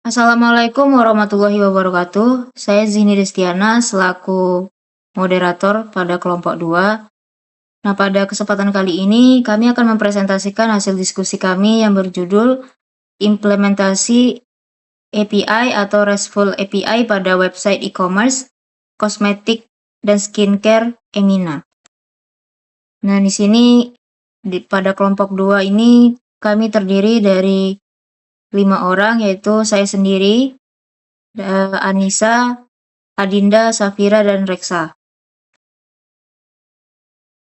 Assalamualaikum warahmatullahi wabarakatuh. Saya Zini Destiana selaku moderator pada kelompok 2. Nah, pada kesempatan kali ini kami akan mempresentasikan hasil diskusi kami yang berjudul implementasi API atau RESTful API pada website e-commerce, kosmetik, dan skincare Emina. Nah, di sini pada kelompok 2 ini kami terdiri dari 5 orang, yaitu saya sendiri, Anissa, Adinda, Safira, dan Reksa.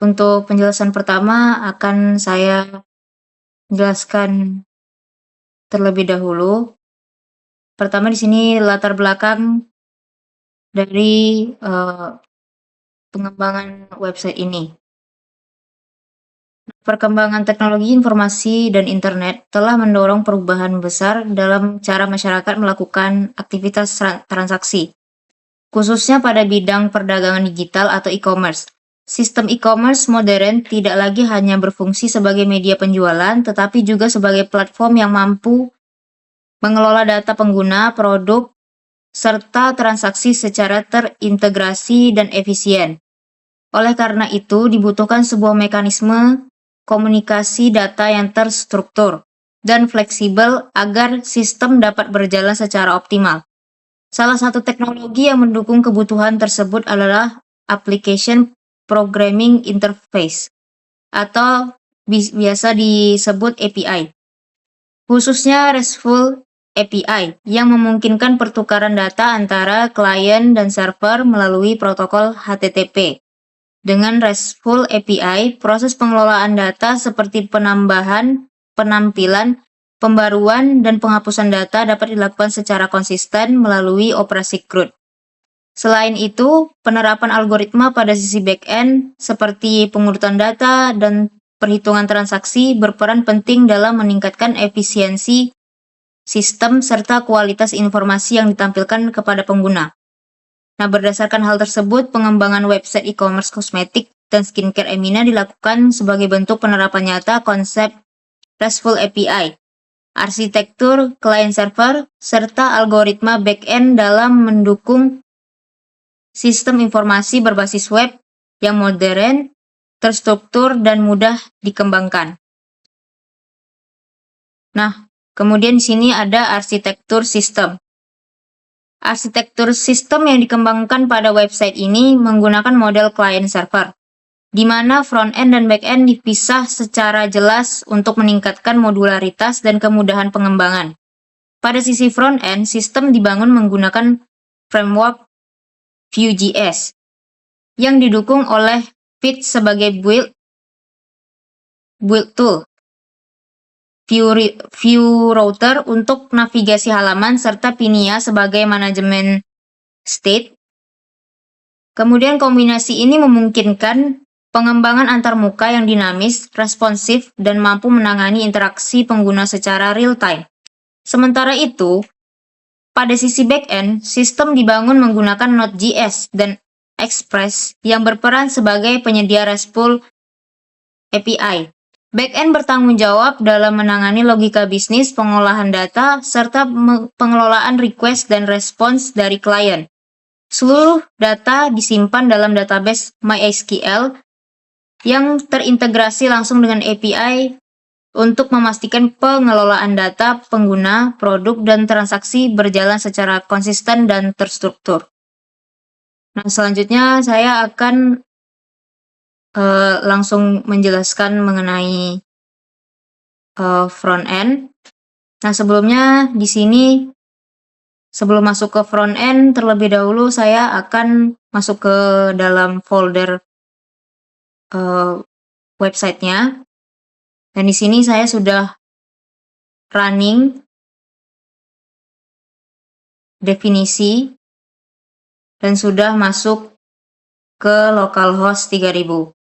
Untuk penjelasan pertama akan saya jelaskan terlebih dahulu. Pertama di sini latar belakang dari pengembangan website ini. Perkembangan teknologi informasi dan internet telah mendorong perubahan besar dalam cara masyarakat melakukan aktivitas transaksi, khususnya pada bidang perdagangan digital atau e-commerce. Sistem e-commerce modern tidak lagi hanya berfungsi sebagai media penjualan, tetapi juga sebagai platform yang mampu mengelola data pengguna, produk, serta transaksi secara terintegrasi dan efisien. Oleh karena itu, dibutuhkan sebuah mekanisme komunikasi data yang terstruktur dan fleksibel agar sistem dapat berjalan secara optimal. Salah satu teknologi yang mendukung kebutuhan tersebut adalah Application Programming Interface atau biasa disebut API. Khususnya RESTful API yang memungkinkan pertukaran data antara klien dan server melalui protokol HTTP. Dengan RESTful API, proses pengelolaan data seperti penambahan, penampilan, pembaruan, dan penghapusan data dapat dilakukan secara konsisten melalui operasi CRUD. Selain itu, penerapan algoritma pada sisi back-end seperti pengurutan data dan perhitungan transaksi berperan penting dalam meningkatkan efisiensi sistem serta kualitas informasi yang ditampilkan kepada pengguna. Nah, berdasarkan hal tersebut, pengembangan website e-commerce kosmetik dan skincare Emina dilakukan sebagai bentuk penerapan nyata konsep RESTful API, arsitektur client-server, serta algoritma back-end dalam mendukung sistem informasi berbasis web yang modern, terstruktur, dan mudah dikembangkan. Nah, kemudian di sini ada arsitektur sistem. Arsitektur sistem yang dikembangkan pada website ini menggunakan model client-server, di mana front-end dan back-end dipisah secara jelas untuk meningkatkan modularitas dan kemudahan pengembangan. Pada sisi front-end, sistem dibangun menggunakan framework Vue.js yang didukung oleh Vite sebagai build tool, Vue Router untuk navigasi halaman, serta Pinia sebagai manajemen state. Kemudian kombinasi ini memungkinkan pengembangan antarmuka yang dinamis, responsif, dan mampu menangani interaksi pengguna secara real-time. Sementara itu, pada sisi back-end, sistem dibangun menggunakan Node.js dan Express yang berperan sebagai penyedia RESTful API. Back-end bertanggung jawab dalam menangani logika bisnis, pengolahan data, serta pengelolaan request dan respons dari klien. Seluruh data disimpan dalam database MySQL yang terintegrasi langsung dengan API untuk memastikan pengelolaan data pengguna, produk, dan transaksi berjalan secara konsisten dan terstruktur. Nah, selanjutnya saya akan langsung menjelaskan mengenai front-end. Nah, sebelumnya di sini, sebelum masuk ke front-end, terlebih dahulu saya akan masuk ke dalam folder websitenya. Dan di sini saya sudah running definisi dan sudah masuk ke localhost 3000.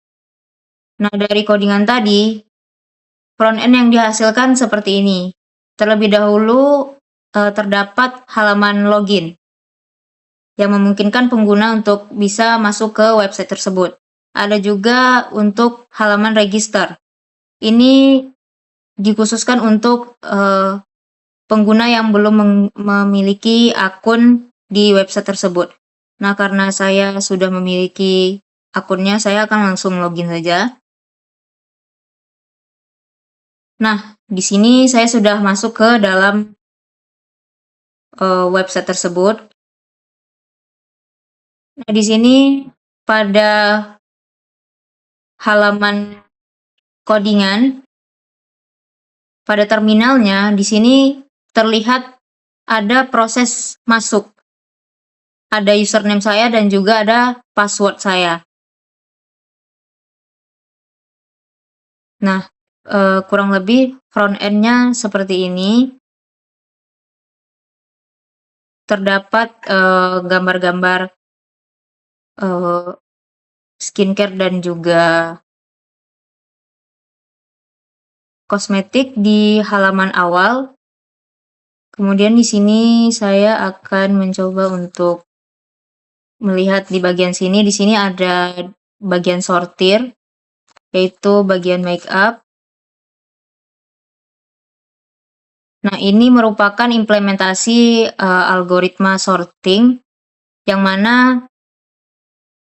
Nah, dari codingan tadi, front-end yang dihasilkan seperti ini. Terlebih dahulu terdapat halaman login yang memungkinkan pengguna untuk bisa masuk ke website tersebut. Ada juga untuk halaman register. Ini dikhususkan untuk pengguna yang belum memiliki akun di website tersebut. Nah, karena saya sudah memiliki akunnya, saya akan langsung login saja. Nah, di sini saya sudah masuk ke dalam website tersebut. Nah, di sini pada halaman codingan, pada terminalnya, di sini terlihat ada proses masuk. Ada username saya dan juga ada password saya. Nah, kurang lebih front end-nya seperti ini. Terdapat gambar-gambar skincare dan juga kosmetik di halaman awal. Kemudian di sini saya akan mencoba untuk melihat di bagian sini. Di sini ada bagian sortir, yaitu bagian make up. Nah, ini merupakan implementasi algoritma sorting, yang mana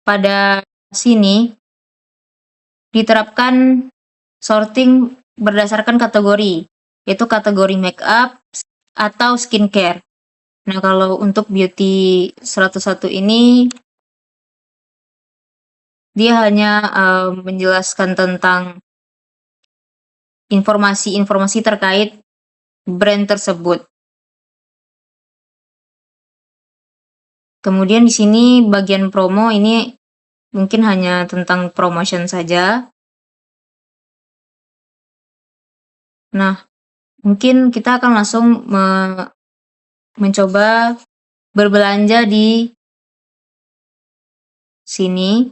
pada sini diterapkan sorting berdasarkan kategori, yaitu kategori make up atau skincare. Nah, kalau untuk beauty 101 ini, dia hanya menjelaskan tentang informasi-informasi terkait brand tersebut. Kemudian di sini bagian promo ini mungkin hanya tentang promotion saja. Nah, mungkin kita akan langsung mencoba berbelanja di sini.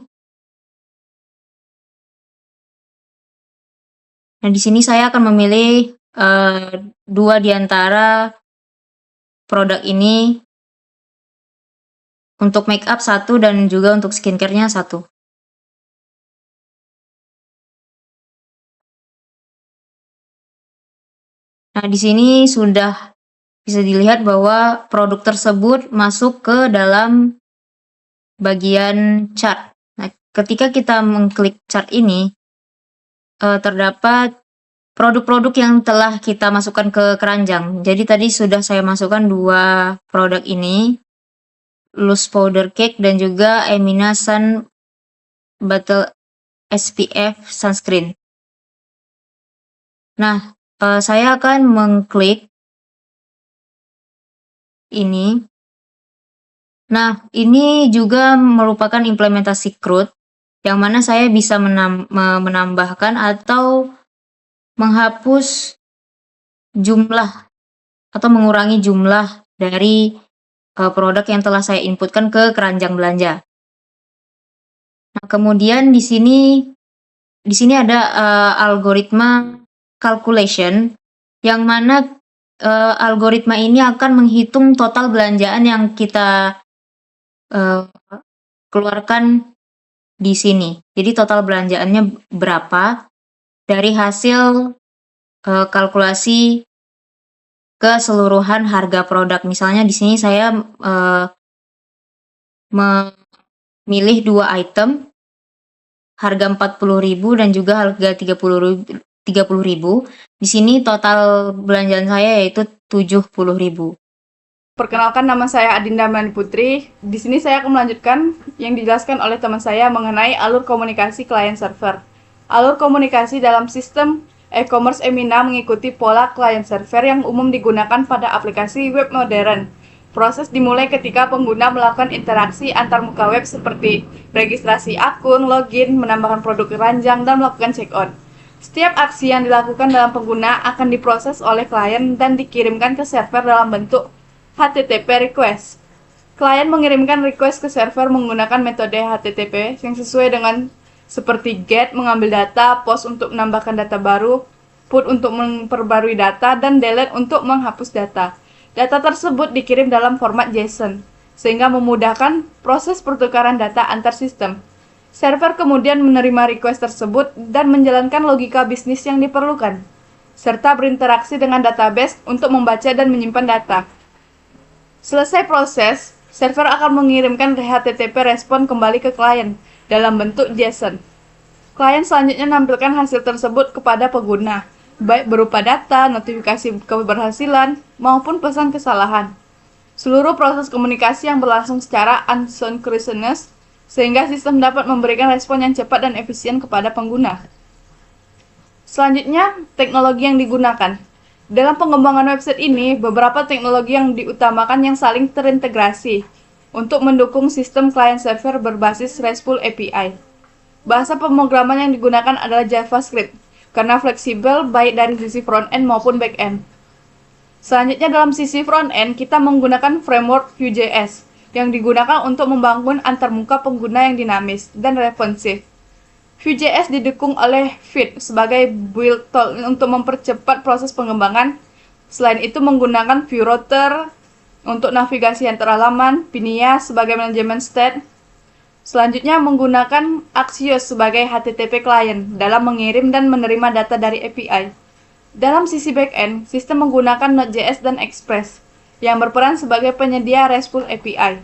Nah, di sini saya akan memilih dua di antara produk ini. Untuk make up 1 dan juga untuk skincare-nya 1. Nah, di sini sudah bisa dilihat bahwa produk tersebut masuk ke dalam bagian chart. Nah, ketika kita mengklik chart ini, terdapat produk-produk yang telah kita masukkan ke keranjang. Jadi tadi sudah saya masukkan 2 produk ini, Loose Powder Cake dan juga Emina Sun Battle SPF Sunscreen. Nah, saya akan mengklik ini. Nah, ini juga merupakan implementasi CRUD, yang mana saya bisa menambahkan atau menghapus jumlah atau mengurangi jumlah dari produk yang telah saya inputkan ke keranjang belanja. Nah, kemudian di sini ada algoritma calculation, yang mana algoritma ini akan menghitung total belanjaan yang kita keluarkan di sini. Jadi total belanjaannya berapa dari hasil kalkulasi keseluruhan harga produk. Misalnya di sini saya memilih 2 item, harga 40.000 dan juga harga 30.000. Di sini total belanjaan saya yaitu 70.000. Perkenalkan, nama saya Adinda Mani Putri. Di sini saya akan melanjutkan yang dijelaskan oleh teman saya mengenai alur komunikasi client server. Alur komunikasi dalam sistem e-commerce Emina mengikuti pola client server yang umum digunakan pada aplikasi web modern. Proses dimulai ketika pengguna melakukan interaksi antar muka web seperti registrasi akun, login, menambahkan produk keranjang, dan melakukan check-out. Setiap aksi yang dilakukan dalam pengguna akan diproses oleh klien dan dikirimkan ke server dalam bentuk HTTP request. Klien mengirimkan request ke server menggunakan metode HTTP yang sesuai dengan seperti get mengambil data, post untuk menambahkan data baru, put untuk memperbarui data, dan delete untuk menghapus data. Data tersebut dikirim dalam format JSON, sehingga memudahkan proses pertukaran data antar sistem. Server kemudian menerima request tersebut dan menjalankan logika bisnis yang diperlukan. serta berinteraksi dengan database untuk membaca dan menyimpan data. Selesai proses, server akan mengirimkan HTTP respon kembali ke klien dalam bentuk JSON. Klien selanjutnya menampilkan hasil tersebut kepada pengguna, baik berupa data, notifikasi keberhasilan, maupun pesan kesalahan. Seluruh proses komunikasi yang berlangsung secara asynchronous, sehingga sistem dapat memberikan respon yang cepat dan efisien kepada pengguna. Selanjutnya, teknologi yang digunakan. Dalam pengembangan website ini, beberapa teknologi yang diutamakan yang saling terintegrasi untuk mendukung sistem client-server berbasis RESTful API. Bahasa pemrograman yang digunakan adalah JavaScript, karena fleksibel baik dari sisi front-end maupun back-end. Selanjutnya dalam sisi front-end, kita menggunakan framework Vue.js yang digunakan untuk membangun antarmuka pengguna yang dinamis dan responsif. Vue.js didukung oleh Vite sebagai build tool untuk mempercepat proses pengembangan. Selain itu menggunakan Vue Router untuk navigasi antar halaman, Pinia sebagai manajemen state. Selanjutnya menggunakan Axios sebagai HTTP client dalam mengirim dan menerima data dari API. Dalam sisi backend, sistem menggunakan Node.js dan Express yang berperan sebagai penyedia RESTful API.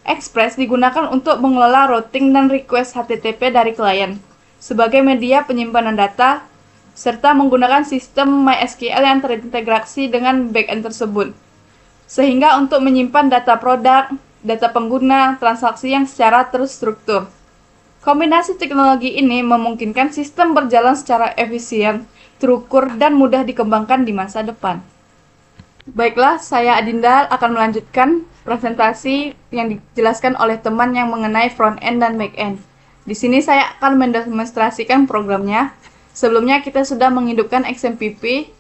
Express digunakan untuk mengelola routing dan request HTTP dari klien sebagai media penyimpanan data, serta menggunakan sistem MySQL yang terintegrasi dengan backend tersebut, sehingga untuk menyimpan data produk, data pengguna, transaksi yang secara terstruktur. Kombinasi teknologi ini memungkinkan sistem berjalan secara efisien, terukur, dan mudah dikembangkan di masa depan. Baiklah, saya Adinda akan melanjutkan presentasi yang dijelaskan oleh teman yang mengenai front-end dan back-end. Di sini saya akan mendemonstrasikan programnya. Sebelumnya kita sudah menghidupkan XMPP,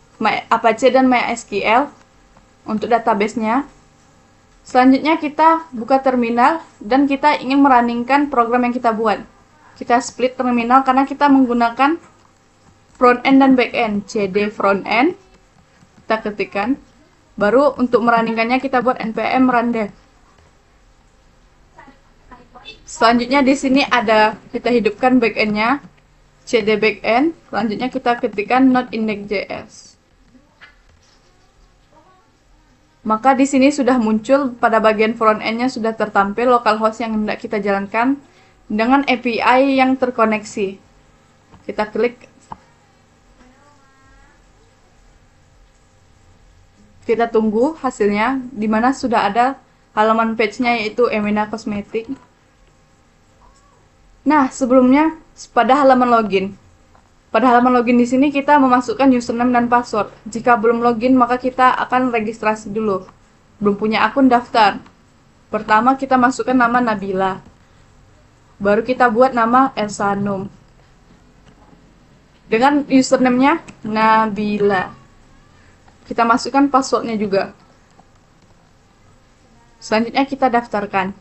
Apache, dan MySQL untuk database-nya. Selanjutnya kita buka terminal dan kita ingin merunningkan program yang kita buat. Kita split terminal karena kita menggunakan front-end dan back-end. cd front-end, kita ketikkan. Baru untuk merunningkannya kita buat npm run dev. Selanjutnya di sini ada kita hidupkan back-end-nya, cd back-end. Selanjutnya kita ketikkan node index.js. Maka di sini sudah muncul pada bagian front-end-nya sudah tertampil localhost yang hendak kita jalankan dengan API yang terkoneksi. Kita klik. Kita tunggu hasilnya, di mana sudah ada halaman page-nya yaitu Emina Cosmetic. Nah, sebelumnya pada halaman login. Pada halaman login di sini kita memasukkan username dan password. Jika belum login, maka kita akan registrasi dulu. Belum punya akun, daftar. Pertama kita masukkan nama Nabila. Baru kita buat nama Elsanum. Dengan username-nya Nabila. Kita masukkan passwordnya juga. Selanjutnya kita daftarkan.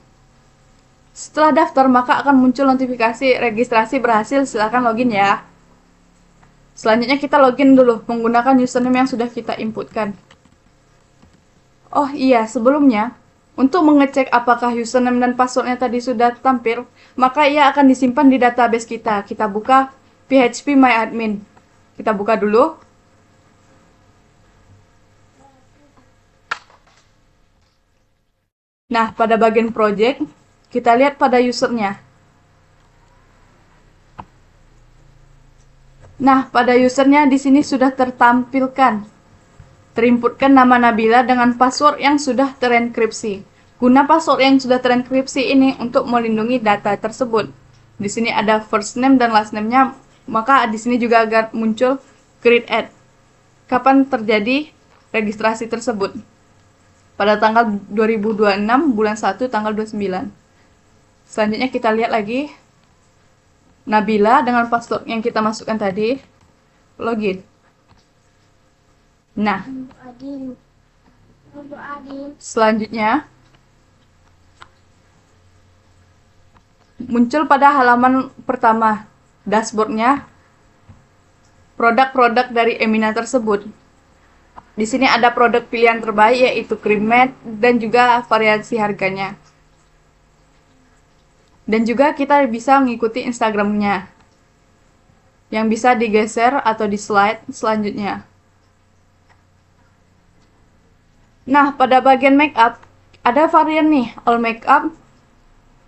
Setelah daftar, maka akan muncul notifikasi registrasi berhasil, silakan login ya. Selanjutnya kita login dulu menggunakan username yang sudah kita inputkan. Oh iya, sebelumnya, untuk mengecek apakah username dan passwordnya tadi sudah tampil, maka ia akan disimpan di database kita. Kita buka phpMyAdmin. Kita buka dulu. Nah, pada bagian project, kita lihat pada usernya. Nah, pada usernya di sini sudah tertampilkan. Terinputkan nama Nabila dengan password yang sudah terenkripsi. Guna password yang sudah terenkripsi ini untuk melindungi data tersebut. Di sini ada first name dan last name-nya, maka di sini juga agar muncul create at. Kapan terjadi registrasi tersebut? Pada tanggal 2026 bulan 1 tanggal 29. Selanjutnya kita lihat lagi Nabila dengan password yang kita masukkan tadi. Login. Nah, selanjutnya muncul pada halaman pertama dashboardnya produk-produk dari Emina tersebut. Di sini ada produk pilihan terbaik yaitu krim matte dan juga variasi harganya. Dan juga kita bisa mengikuti Instagramnya yang bisa digeser atau di slide selanjutnya. Nah, pada bagian makeup ada varian nih, all makeup,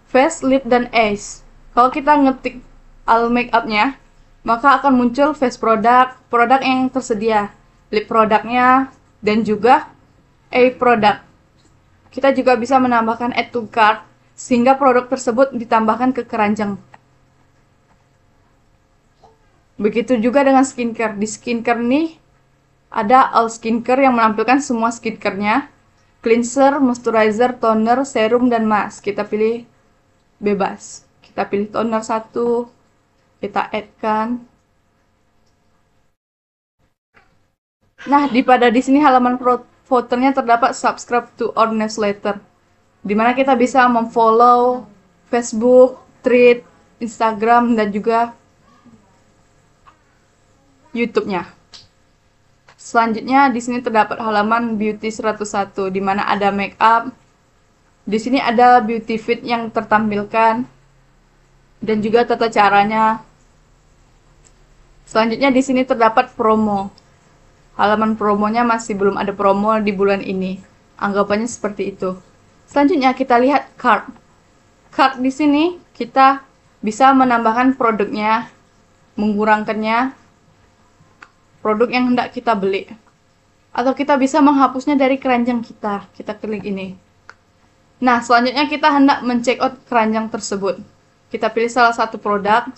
face, lip, dan eyes. Kalau kita ngetik all makeupnya, maka akan muncul face product, produk yang tersedia, lip produknya, dan juga eye product. Kita juga bisa menambahkan add to cart, sehingga produk tersebut ditambahkan ke keranjang. Begitu juga dengan skincare. Di skincare nih, ada all skincare yang menampilkan semua skincare-nya. Cleanser, moisturizer, toner, serum, dan mask. Kita pilih bebas. Kita pilih toner 1, kita add-kan. Nah, di sini halaman fotonya terdapat subscribe to our newsletter, di mana kita bisa memfollow Facebook, Thread, Instagram, dan juga YouTube-nya. Selanjutnya di sini terdapat halaman beauty 101 di mana ada makeup. Di sini ada beauty fit yang tertampilkan dan juga tata caranya. Selanjutnya di sini terdapat promo. Halaman promonya masih belum ada promo di bulan ini. Anggapannya seperti itu. Selanjutnya kita lihat cart. Cart di sini kita bisa menambahkan produknya, mengurangkannya, produk yang hendak kita beli, atau kita bisa menghapusnya dari keranjang kita. Kita klik ini. Nah, selanjutnya kita hendak men-check out keranjang tersebut. Kita pilih salah satu produk,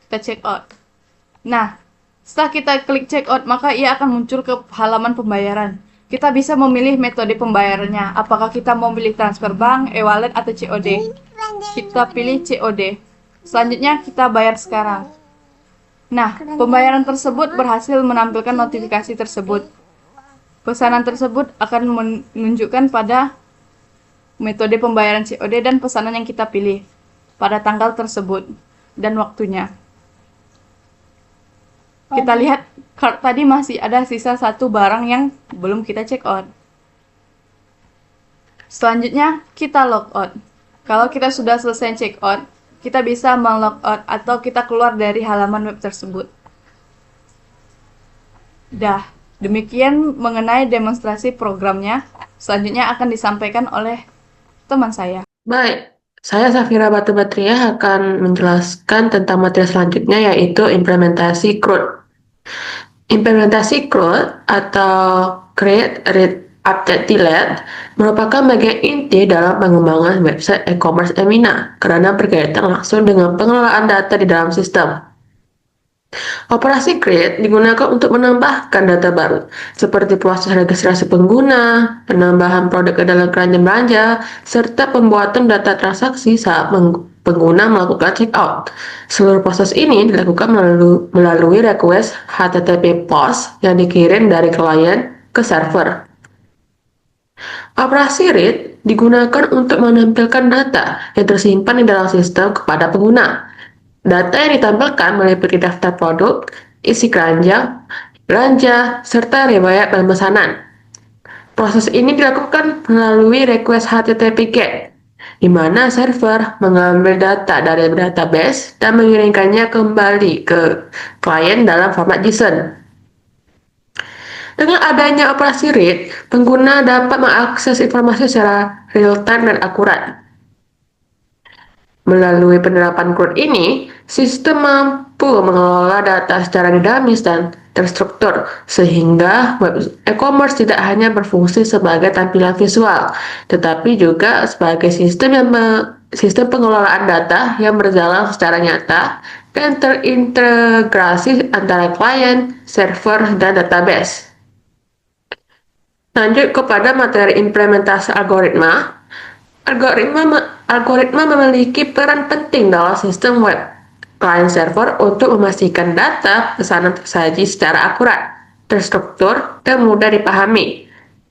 kita check out. Nah, setelah kita klik check out, maka ia akan muncul ke halaman pembayaran. Kita bisa memilih metode pembayarannya, apakah kita mau pilih transfer bank, e-wallet, atau COD. Kita pilih COD. Selanjutnya kita bayar sekarang. Nah, pembayaran tersebut berhasil menampilkan notifikasi tersebut. Pesanan tersebut akan menunjukkan pada metode pembayaran COD dan pesanan yang kita pilih pada tanggal tersebut dan waktunya. Kita lihat cart tadi masih ada sisa satu barang yang belum kita check out. Selanjutnya kita log out. Kalau kita sudah selesai check out, kita bisa melog out atau kita keluar dari halaman web tersebut. Dah, demikian mengenai demonstrasi programnya. Selanjutnya akan disampaikan oleh teman saya. Baik, saya Safira Batu Batria akan menjelaskan tentang materi selanjutnya, yaitu implementasi CRUD. Implementasi CRUD atau Create, Read, Update, Delete merupakan bagian inti dalam pengembangan website e-commerce Emina karena berkaitan langsung dengan pengelolaan data di dalam sistem. Operasi create digunakan untuk menambahkan data baru, seperti proses registrasi pengguna, penambahan produk ke dalam keranjang belanja, serta pembuatan data transaksi saat pengguna melakukan checkout. Seluruh proses ini dilakukan melalui request HTTP POST yang dikirim dari klien ke server. Operasi read digunakan untuk menampilkan data yang tersimpan di dalam sistem kepada pengguna. Data yang ditampilkan meliputi daftar produk, isi keranjang, belanja, serta riwayat pemesanan. Proses ini dilakukan melalui request HTTP GET, di mana server mengambil data dari database dan mengirimkannya kembali ke klien dalam format JSON. Dengan adanya operasi read, pengguna dapat mengakses informasi secara real-time dan akurat. Melalui penerapan CRUD ini, sistem mampu mengelola data secara dinamis dan terstruktur, sehingga web e-commerce tidak hanya berfungsi sebagai tampilan visual, tetapi juga sebagai sistem pengelolaan data yang berjalan secara nyata dan terintegrasi antara klien, server, dan database. Lanjut kepada materi implementasi algoritma. Algoritma memiliki peran penting dalam sistem web client server untuk memastikan data pesanan tersaji secara akurat, terstruktur, dan mudah dipahami.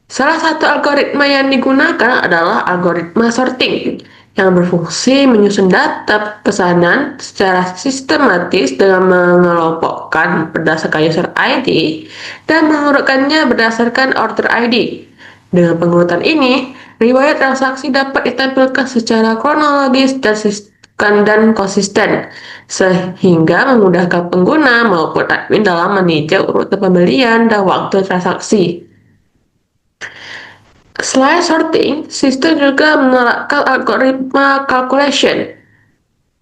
Salah satu algoritma yang digunakan adalah algoritma sorting, yang berfungsi menyusun data pesanan secara sistematis dengan mengelompokkan berdasarkan user ID dan mengurutkannya berdasarkan order ID. Dengan pengurutan ini, riwayat transaksi dapat ditampilkan secara kronologis dan konsisten, sehingga memudahkan pengguna maupun admin dalam meninjau urutan pembelian dan waktu transaksi. Selain sorting, sistem juga menerapkan algoritma calculation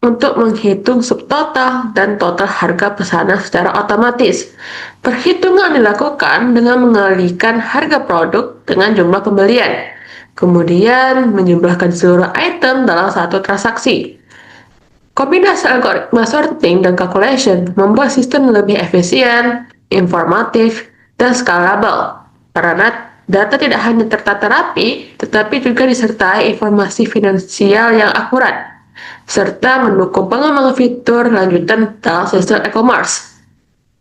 untuk menghitung subtotal dan total harga pesanan secara otomatis. Perhitungan dilakukan dengan mengalihkan harga produk dengan jumlah pembelian, kemudian menjumlahkan seluruh item dalam satu transaksi. Kombinasi algoritma sorting dan calculation membuat sistem lebih efisien, informatif, dan scalable, karena data tidak hanya tertata rapi, tetapi juga disertai informasi finansial yang akurat, serta mendukung pengembangan fitur lanjutan dalam sistem e-commerce.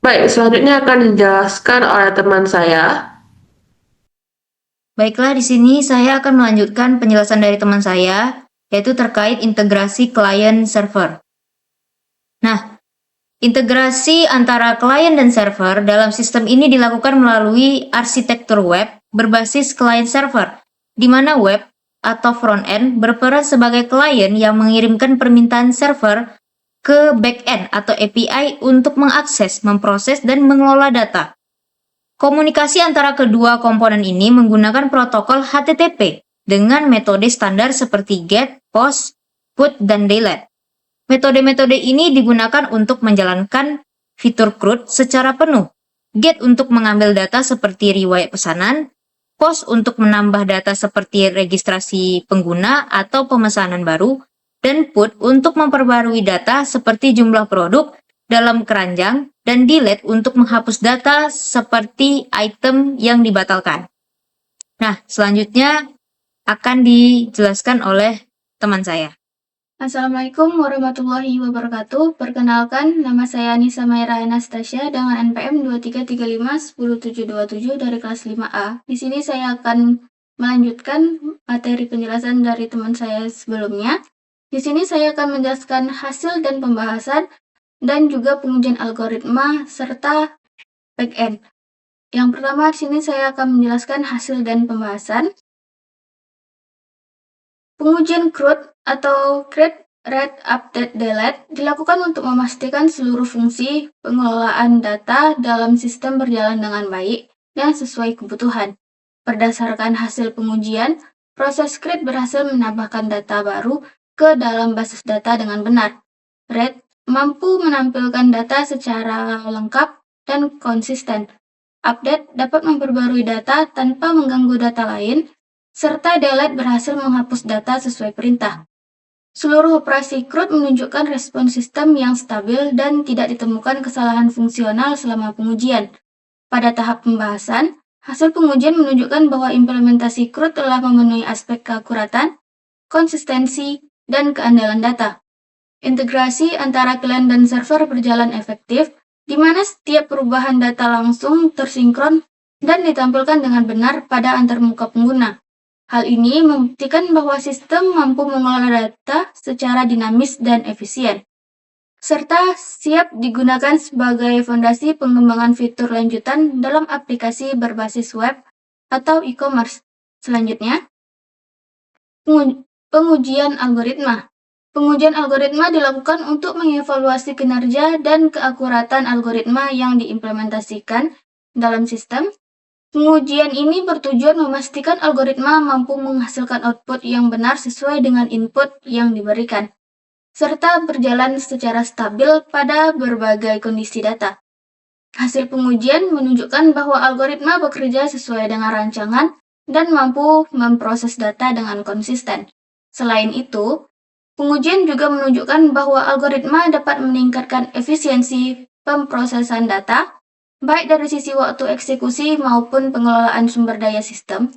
Baik, selanjutnya akan dijelaskan oleh teman saya. Baiklah, di sini saya akan melanjutkan penjelasan dari teman saya, yaitu terkait integrasi client server. Nah, integrasi antara klien dan server dalam sistem ini dilakukan melalui arsitektur web berbasis client server, di mana web atau front-end berperan sebagai klien yang mengirimkan permintaan server ke back-end atau API untuk mengakses, memproses, dan mengelola data. Komunikasi antara kedua komponen ini menggunakan protokol HTTP dengan metode standar seperti GET, POST, PUT, dan DELETE. Metode-metode ini digunakan untuk menjalankan fitur CRUD secara penuh. GET untuk mengambil data seperti riwayat pesanan, POST untuk menambah data seperti registrasi pengguna atau pemesanan baru, dan PUT untuk memperbarui data seperti jumlah produk dalam keranjang, dan DELETE untuk menghapus data seperti item yang dibatalkan. Nah, selanjutnya akan dijelaskan oleh teman saya. Assalamualaikum warahmatullahi wabarakatuh. Perkenalkan, nama saya Nisa Maira Anastasia dengan NPM 23351077 dari kelas 5A. Di sini saya akan melanjutkan materi penjelasan dari teman saya sebelumnya. Di sini saya akan menjelaskan hasil dan pembahasan dan juga pengujian algoritma serta backend. Yang pertama, di sini saya akan menjelaskan hasil dan pembahasan. Pengujian CRUD atau Create, Read, Update, Delete dilakukan untuk memastikan seluruh fungsi pengelolaan data dalam sistem berjalan dengan baik dan sesuai kebutuhan. Berdasarkan hasil pengujian, proses Create berhasil menambahkan data baru ke dalam basis data dengan benar. Read mampu menampilkan data secara lengkap dan konsisten. Update dapat memperbarui data tanpa mengganggu data lain, serta delete berhasil menghapus data sesuai perintah. Seluruh operasi CRUD menunjukkan respon sistem yang stabil dan tidak ditemukan kesalahan fungsional selama pengujian. Pada tahap pembahasan, hasil pengujian menunjukkan bahwa implementasi CRUD telah memenuhi aspek keakuratan, konsistensi, dan keandalan data. Integrasi antara klien dan server berjalan efektif, di mana setiap perubahan data langsung tersinkron dan ditampilkan dengan benar pada antarmuka pengguna. Hal ini membuktikan bahwa sistem mampu mengelola data secara dinamis dan efisien, serta siap digunakan sebagai fondasi pengembangan fitur lanjutan dalam aplikasi berbasis web atau e-commerce. Selanjutnya, pengujian algoritma. Pengujian algoritma dilakukan untuk mengevaluasi kinerja dan keakuratan algoritma yang diimplementasikan dalam sistem. Pengujian ini bertujuan memastikan algoritma mampu menghasilkan output yang benar sesuai dengan input yang diberikan, serta berjalan secara stabil pada berbagai kondisi data. Hasil pengujian menunjukkan bahwa algoritma bekerja sesuai dengan rancangan dan mampu memproses data dengan konsisten. Selain itu, pengujian juga menunjukkan bahwa algoritma dapat meningkatkan efisiensi pemrosesan data, baik dari sisi waktu eksekusi maupun pengelolaan sumber daya sistem.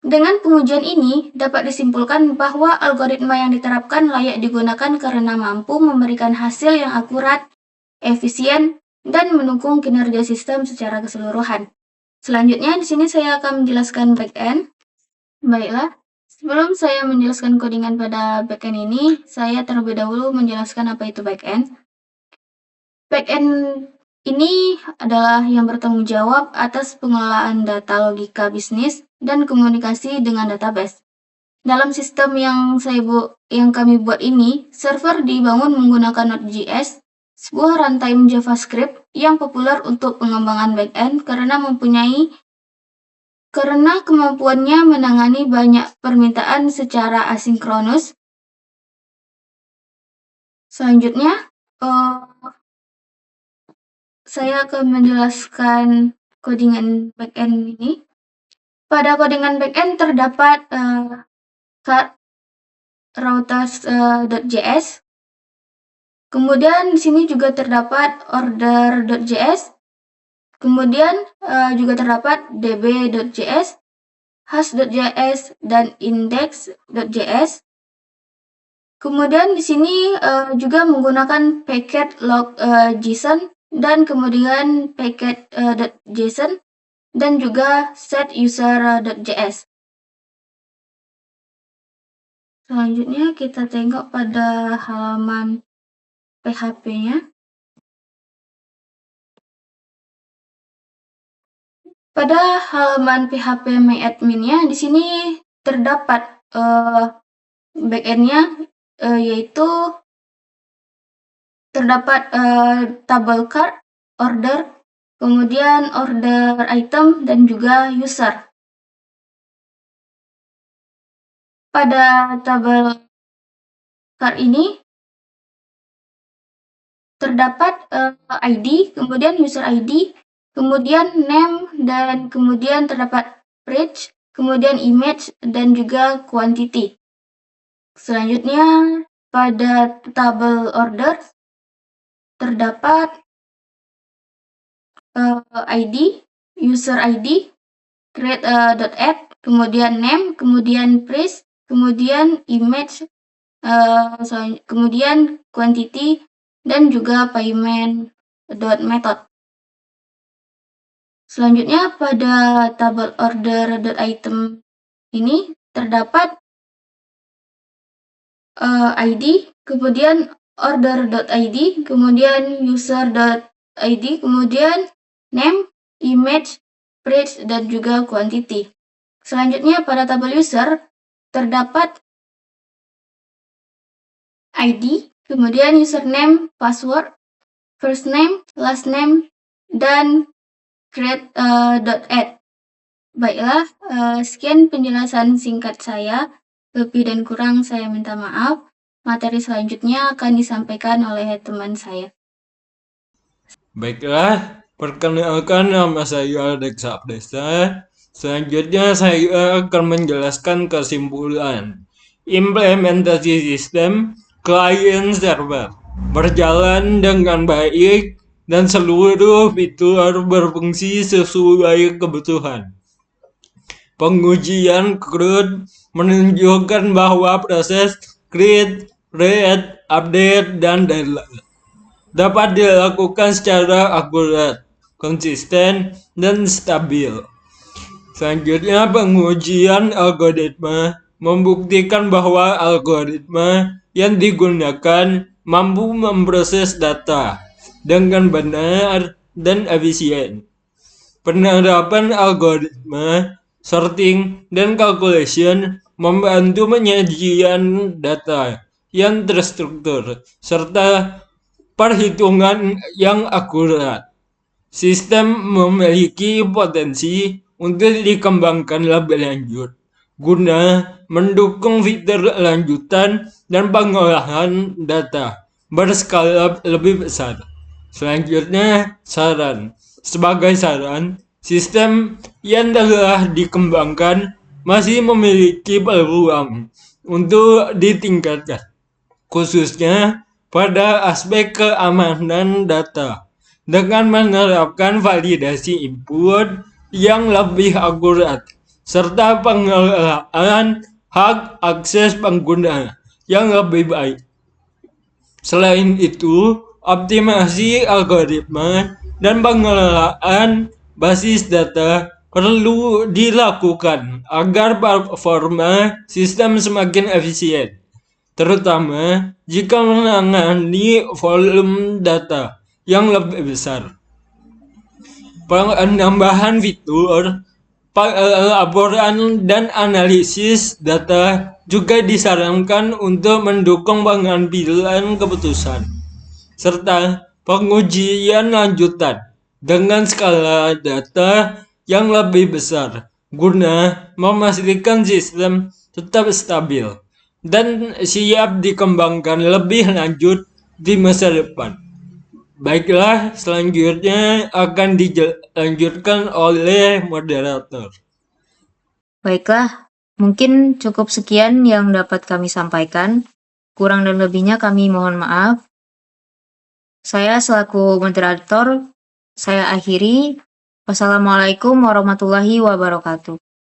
Dengan pengujian ini, dapat disimpulkan bahwa algoritma yang diterapkan layak digunakan karena mampu memberikan hasil yang akurat, efisien, dan mendukung kinerja sistem secara keseluruhan. Selanjutnya, di sini saya akan menjelaskan backend. Baiklah. Sebelum saya menjelaskan codingan pada backend ini, saya terlebih dahulu menjelaskan apa itu backend. Backend ini adalah yang bertanggung jawab atas pengelolaan data logika bisnis dan komunikasi dengan database. Dalam sistem yang kami buat ini, server dibangun menggunakan Node.js, sebuah runtime JavaScript yang populer untuk pengembangan backend karena mempunyai karena kemampuannya menangani banyak permintaan secara asinkronus. Selanjutnya, saya akan menjelaskan codingan backend ini. Pada codingan backend terdapat routers.js. Kemudian di sini juga terdapat order.js. Kemudian juga terdapat db.js, hash.js, dan index.js. Kemudian di sini juga menggunakan packet log JSON dan kemudian packet .json dan juga set user.js. Selanjutnya kita tengok pada halaman PHP-nya. Pada halaman PHP MyAdmin-nya di sini terdapat backend-nya, yaitu terdapat tabel card, order, kemudian order item, dan juga user. Pada tabel card ini terdapat ID, kemudian user ID, kemudian name, dan kemudian terdapat page, kemudian image, dan juga quantity. Selanjutnya, pada tabel order terdapat ID, user ID, create.add, kemudian name, kemudian price, kemudian image, kemudian quantity, dan juga payment.method. Selanjutnya pada tabel order.item ini terdapat ID, kemudian order.id, kemudian user.id, kemudian name, image, price, dan juga quantity. Selanjutnya pada tabel user terdapat ID, kemudian username, password, first name, last name, dan create.add. Baiklah, sekian penjelasan singkat saya. Lebih dan kurang saya minta maaf. Materi selanjutnya akan disampaikan oleh teman saya. Baiklah, perkenalkan nama saya Alex Sapdesa. Selanjutnya saya akan menjelaskan kesimpulan. Implementasi sistem client server berjalan dengan baik dan seluruh fitur berfungsi sesuai kebutuhan. Pengujian CRUD menunjukkan bahwa proses create, read, update, dan delete dapat dilakukan secara akurat, konsisten, dan stabil. Selanjutnya, pengujian algoritma membuktikan bahwa algoritma yang digunakan mampu memproses data dengan benar dan efisien. Penerapan algoritma sorting dan calculation membantu penyajian data yang terstruktur serta perhitungan yang akurat. Sistem memiliki potensi untuk dikembangkan lebih lanjut guna mendukung fitur lanjutan dan pengolahan data berskala lebih besar. Selanjutnya, saran. Sebagai saran, sistem yang telah dikembangkan masih memiliki peluang untuk ditingkatkan, khususnya pada aspek keamanan data, dengan menerapkan validasi input yang lebih akurat, serta pengelolaan hak akses pengguna yang lebih baik. Selain itu, optimasi algoritma dan pengelolaan basis data perlu dilakukan agar performa sistem semakin efisien, terutama jika menangani volume data yang lebih besar. Penambahan fitur, laporan, dan analisis data juga disarankan untuk mendukung pengambilan keputusan, serta pengujian lanjutan dengan skala data yang lebih besar guna memastikan sistem tetap stabil dan siap dikembangkan lebih lanjut di masa depan. Baiklah, selanjutnya akan dilanjutkan oleh moderator. Baiklah, mungkin cukup sekian yang dapat kami sampaikan. Kurang dan lebihnya kami mohon maaf. Saya selaku moderator, saya akhiri. Wassalamualaikum warahmatullahi wabarakatuh.